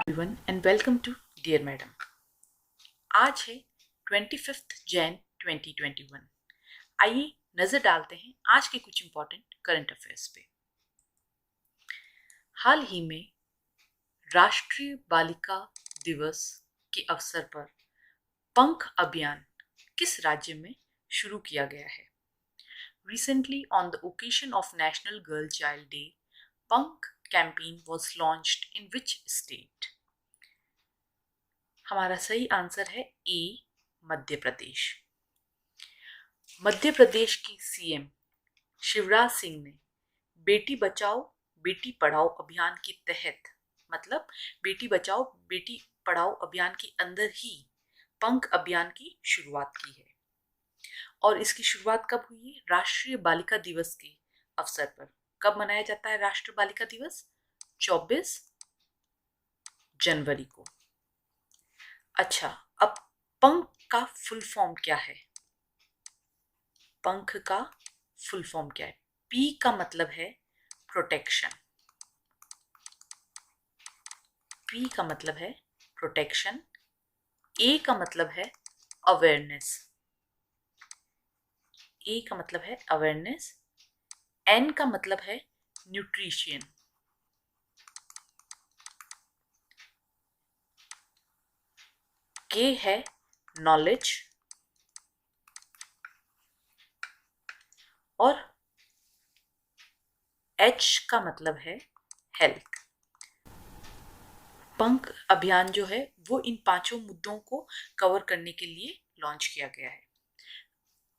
everyone and welcome to Dear Madam। आज है 25 जैन 2021। आइए नजर डालते हैं आज के कुछ इंपॉर्टेंट करंट अफेयर्स पे। हाल ही में राष्ट्रीय बालिका दिवस के अवसर पर पंख अभियान किस राज्य में शुरू किया गया है? Recently, on the occasion of National Girl Child Day, Punk campaign was launched in which state? हमारा सही आंसर है ए, मध्य प्रदेश। मध्य प्रदेश की सीएम शिवराज सिंह ने बेटी बचाओ बेटी पढ़ाओ अभियान के तहत, मतलब बेटी बचाओ बेटी पढ़ाओ अभियान के अंदर ही पंख अभियान की शुरुआत की है। और इसकी शुरुआत कब हुई है? राष्ट्रीय बालिका दिवस के अवसर पर। कब मनाया जाता है राष्ट्रीय बालिका दिवस? 24 जनवरी को। अच्छा, अब पंख का फुल फॉर्म क्या है? पंख का फुल फॉर्म क्या है? पी का मतलब है प्रोटेक्शन। पी का मतलब है प्रोटेक्शन। ए का मतलब है अवेयरनेस। ए का मतलब है अवेयरनेस। एन का मतलब है न्यूट्रिशन। के है नॉलेज। और एच का मतलब है हेल्थ। पंख अभियान जो है वो इन पांचों मुद्दों को कवर करने के लिए लॉन्च किया गया है।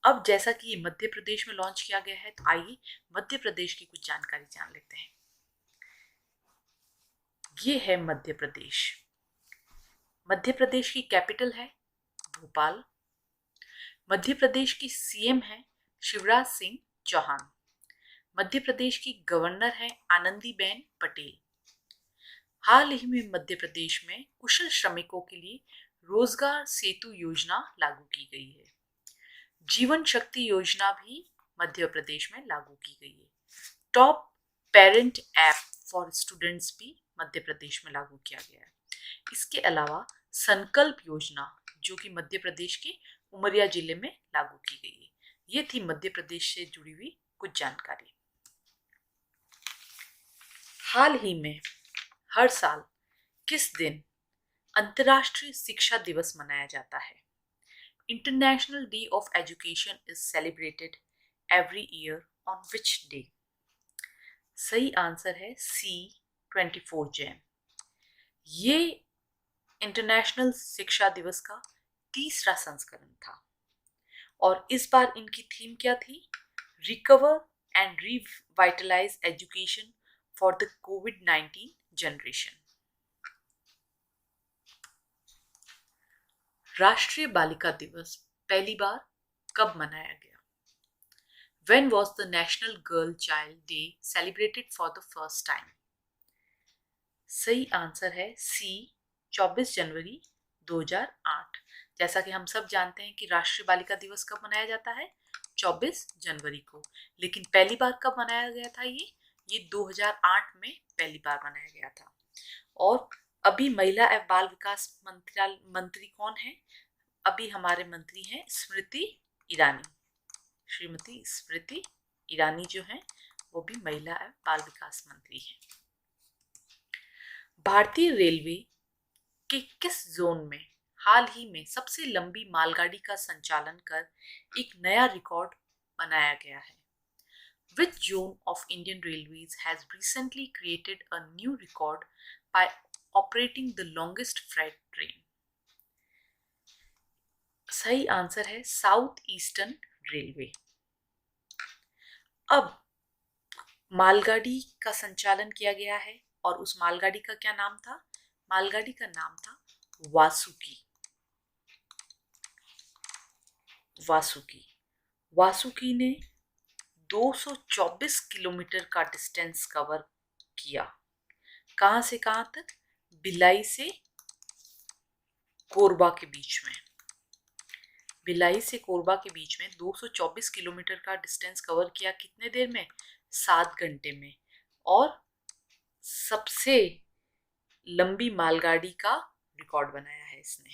अब जैसा कि ये मध्य प्रदेश में लॉन्च किया गया है, तो आइए मध्य प्रदेश की कुछ जानकारी जान लेते हैं। ये है मध्य प्रदेश। मध्य प्रदेश की कैपिटल है भोपाल। मध्य प्रदेश की सीएम है शिवराज सिंह चौहान। मध्य प्रदेश की गवर्नर है आनंदीबेन पटेल। हाल ही में मध्य प्रदेश में कुशल श्रमिकों के लिए रोजगार सेतु योजना लागू की गई है। जीवन शक्ति योजना भी मध्य प्रदेश में लागू की गई है। Top parent app for students भी मध्य प्रदेश में लागू किया गया है। इसके अलावा संकल्प योजना जो कि मध्य प्रदेश के उमरिया जिले में लागू की गई है। ये थी मध्य प्रदेश से जुड़ी हुई कुछ जानकारी। हाल ही में हर साल किस दिन अंतर्राष्ट्रीय शिक्षा दिवस मनाया जाता है? International day of education is celebrated every year on which day? सही आंसर है सी, 24 जैन। ये इंटरनेशनल शिक्षा दिवस का तीसरा संस्करण था और इस बार इनकी थीम क्या थी? Recover and revitalise education for the covid generation. राष्ट्रीय बालिका दिवस पहली बार कब मनाया गया? When was the National Girl Child Day celebrated for the first time? सही आंसर है सी, 24 जनवरी 2008। जैसा कि हम सब जानते हैं कि राष्ट्रीय बालिका दिवस कब मनाया जाता है? 24 जनवरी को। लेकिन पहली बार कब मनाया गया था? ये 2008 में पहली बार मनाया गया था। और अभी महिला एवं बाल विकास मंत्री कौन है? अभी हमारे मंत्री हैं स्मृति ईरानी। श्रीमती स्मृति ईरानी जो है वो भी महिला एवं बाल विकास मंत्री हैं। भारतीय रेलवे के किस जोन में हाल ही में सबसे लंबी मालगाड़ी का संचालन कर एक नया रिकॉर्ड बनाया गया है? Which zone of Indian Railways has recently created a new record by operating the longest freight train? सही आंसर है साउथ ईस्टर्न रेलवे। अब मालगाड़ी का संचालन किया गया है और उस मालगाड़ी का क्या नाम था? मालगाड़ी का नाम था वासुकी। वासुकी वासुकी ने 224 किलोमीटर का डिस्टेंस कवर किया। कहां से कहां तक? भिलाई से कोरबा के बीच में। भिलाई से कोरबा के बीच में 224 किलोमीटर का डिस्टेंस कवर किया। कितने देर में? 7 घंटे में। और सबसे लंबी मालगाड़ी का रिकॉर्ड बनाया है इसने।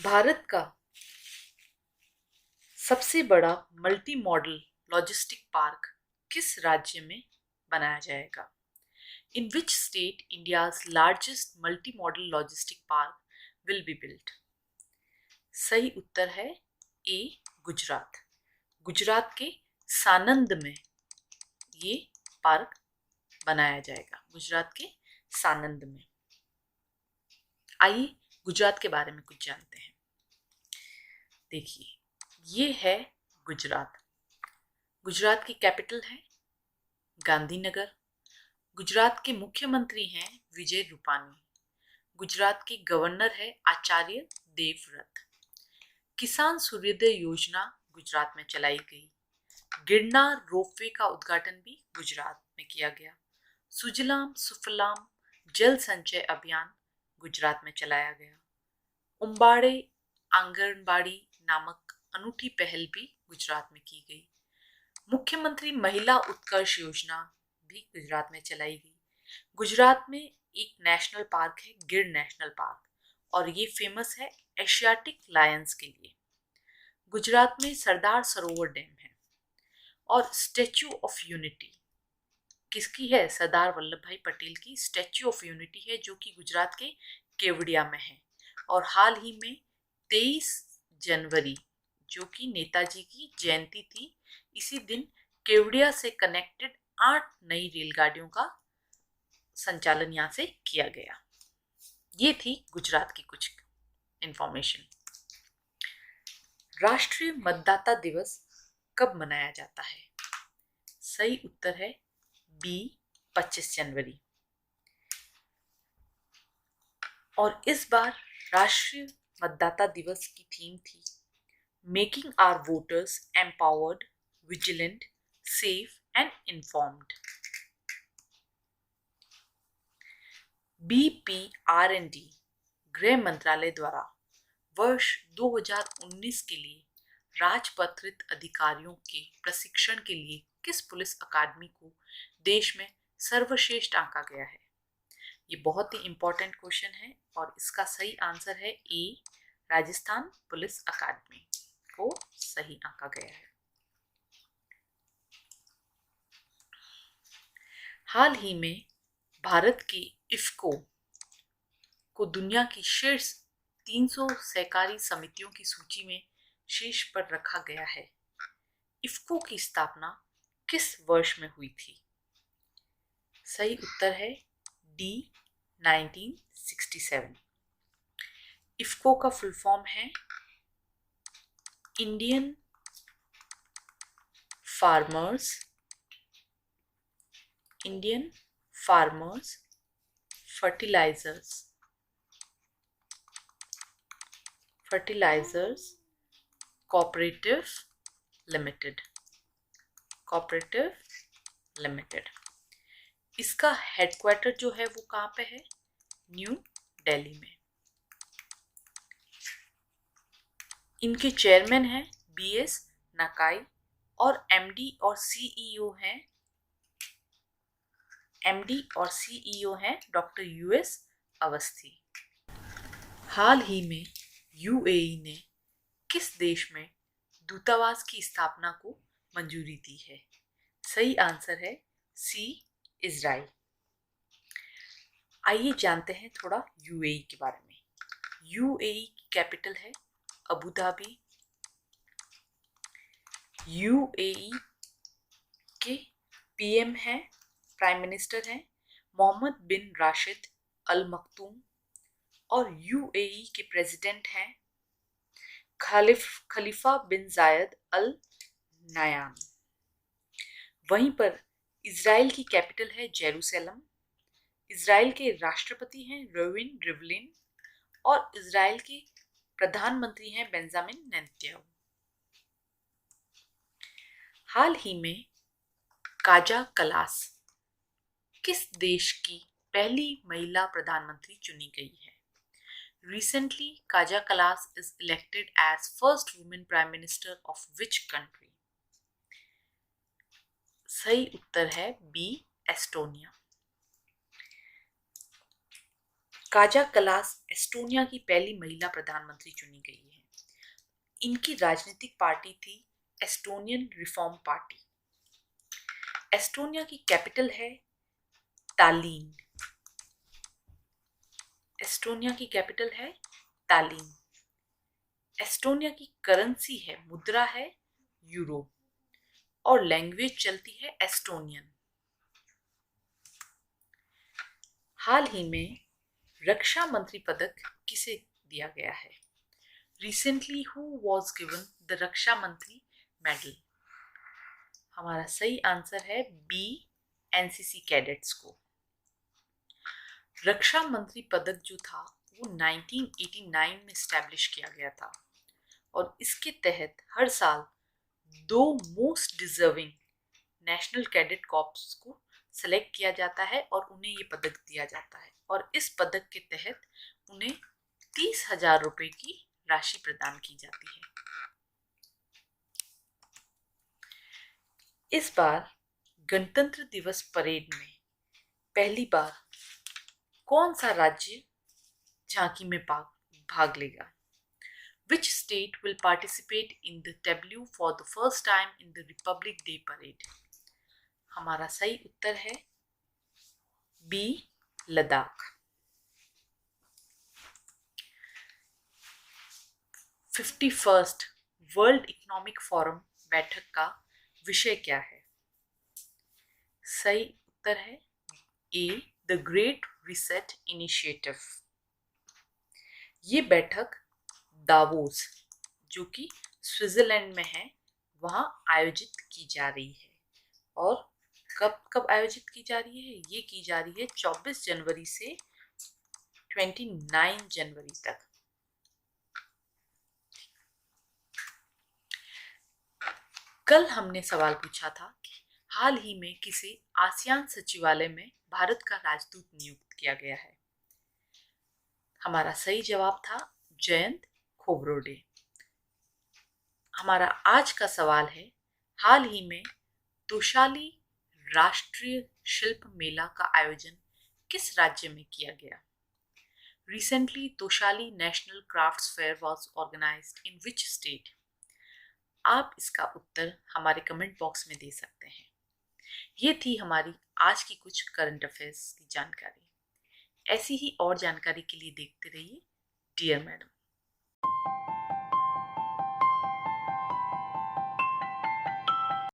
भारत का सबसे बड़ा मल्टी मॉडल लॉजिस्टिक पार्क किस राज्य में बनाया जाएगा? In which state India's largest multi-modal logistic park will be built? सही उत्तर है ए, गुजरात। गुजरात के सानंद में ये पार्क बनाया जाएगा, गुजरात के सानंद में। आइए गुजरात के बारे में कुछ जानते हैं। देखिए, ये है गुजरात। गुजरात की कैपिटल है गांधीनगर। गुजरात के मुख्यमंत्री हैं विजय रूपानी। गुजरात के गवर्नर है आचार्य देवव्रत। किसान सूर्योदय योजना गुजरात में चलाई गई। गिरनार रोपवे का उद्घाटन भी गुजरात में किया गया। सुजलाम सुफलाम जल संचय अभियान गुजरात में चलाया गया। उम्बाड़े आंगनबाड़ी नामक अनूठी पहल भी गुजरात में की गई। मुख्यमंत्री महिला उत्कर्ष योजना भी गुजरात में चलाई गई। गुजरात में एक नेशनल पार्क है, गिर नेशनल पार्क, और ये फेमस है एशियाटिक लायंस के लिए। गुजरात में सरदार सरोवर डैम है। और स्टैच्यू ऑफ यूनिटी किसकी है? सरदार वल्लभ भाई पटेल की स्टैच्यू ऑफ यूनिटी है, जो कि गुजरात के केवड़िया में है। और हाल ही में 23 जनवरी, जो कि नेताजी की जयंती थी, इसी दिन केवड़िया से कनेक्टेड 8 नई रेलगाड़ियों का संचालन यहाँ से किया गया। ये थी गुजरात की कुछ इंफॉर्मेशन। राष्ट्रीय मतदाता दिवस कब मनाया जाता है? सही उत्तर है बी, 25 जनवरी। और इस बार राष्ट्रीय मतदाता दिवस की थीम थी making our voters empowered, vigilant, safe and informed. BPRND गृह मंत्रालय द्वारा वर्ष 2019 के लिए राजपत्रित अधिकारियों के प्रशिक्षण के लिए किस पुलिस अकादमी को देश में सर्वश्रेष्ठ आंका गया है? ये बहुत ही इंपॉर्टेंट क्वेश्चन है और इसका सही आंसर है ए, राजस्थान पुलिस अकादमी को सही आंका गया है। हाल ही में भारत की इफ्को को दुनिया की शीर्ष 300 सहकारी समितियों की सूची में शीर्ष पर रखा गया है। इफ्को की स्थापना किस वर्ष में हुई थी? सही उत्तर है डी, 1967। इफ्को का फुल फॉर्म है Indian farmers fertilisers cooperative limited. इसका हेडक्वार्टर जो है वो कहाँ पे है? न्यू दिल्ली में। इनके चेयरमैन हैं BS नकाई और MD और CEO हैं डॉक्टर US अवस्थी। हाल ही में UAE ने किस देश में दूतावास की स्थापना को मंजूरी दी है? सही आंसर है सी, इजराइल। आइए जानते हैं थोड़ा UAE के बारे में। UAE की कैपिटल है अबू धाबी। UAE के PM हैं, प्राइम मिनिस्टर हैं मोहम्मद बिन राशिद अल मखतूम। और UAE के प्रेसिडेंट हैं खलीफा बिन जायद अल नयान। वहीं पर इजराइल की कैपिटल है जेरूसलम। इजराइल के राष्ट्रपति हैं रोविन रिवलिन और इजराइल के प्रधानमंत्री हैं बेंजामिन नेतन्याहू। हाल ही में काजा कलास किस देश की पहली महिला प्रधानमंत्री चुनी गई है? Recently, Kaja Kallas is elected as first woman prime minister of which country? सही उत्तर है B, Estonia. Kaja Kallas Estonia की पहली महिला प्रधानमंत्री चुनी गई है। इनकी राजनीतिक पार्टी थी एस्टोनियन रिफॉर्म पार्टी। एस्टोनिया की कैपिटल है तालीन। एस्टोनिया की कैपिटल है तालीन। एस्टोनिया की करेंसी है, मुद्रा है यूरो, और लैंग्वेज चलती है एस्टोनियन। हाल ही में रक्षा मंत्री पदक किसे दिया गया है? Recently who was given the Raksha Mantri medal? हमारा सही आंसर है बी, एनसीसी कैडेट्स को। रक्षा मंत्री पदक जो था वो 1989 में स्टैब्लिश किया गया था और इसके तहत हर साल 2 most deserving national cadet corps को सेलेक्ट किया जाता है और उन्हें ये पदक दिया जाता है और इस पदक के तहत उन्हें 30,000 रुपए की राशि प्रदान की जाती है। इस बार गणतंत्र दिवस परेड में पहली बार कौन सा राज्य झांकी में भाग लेगा? Which state will participate in the tableau for the first time in the Republic Day parade? हमारा सही उत्तर है B, Ladakh. 51st world economic forum बैठक का विषय क्या है? सही उत्तर है A, the great reset initiative. ये बैठक दावोस, जो कि स्विट्जरलैंड में है, वहाँ आयोजित की जा रही है। और कब कब आयोजित की जा रही है? ये की जा रही है 24 जनवरी से 29 जनवरी तक। कल हमने सवाल पूछा था कि हाल ही में किसे आसियान सचिवालय में भारत का राजदूत नियुक्त किया गया है? हमारा सही जवाब था जयंत खोब्रोडे। हमारा आज का सवाल है, हाल ही में तोशाली राष्ट्रीय शिल्प मेला का आयोजन किस राज्य में किया गया? Recently, Toshali National Crafts Fair was organized in which state? आप इसका उत्तर हमारे कमेंट बॉक्स में दे सकते हैं। ये थी हमारी आज की कुछ करंट अफेयर्स की जानकारी। ऐसी ही और जानकारी के लिए देखते रहिए डियर मैडम।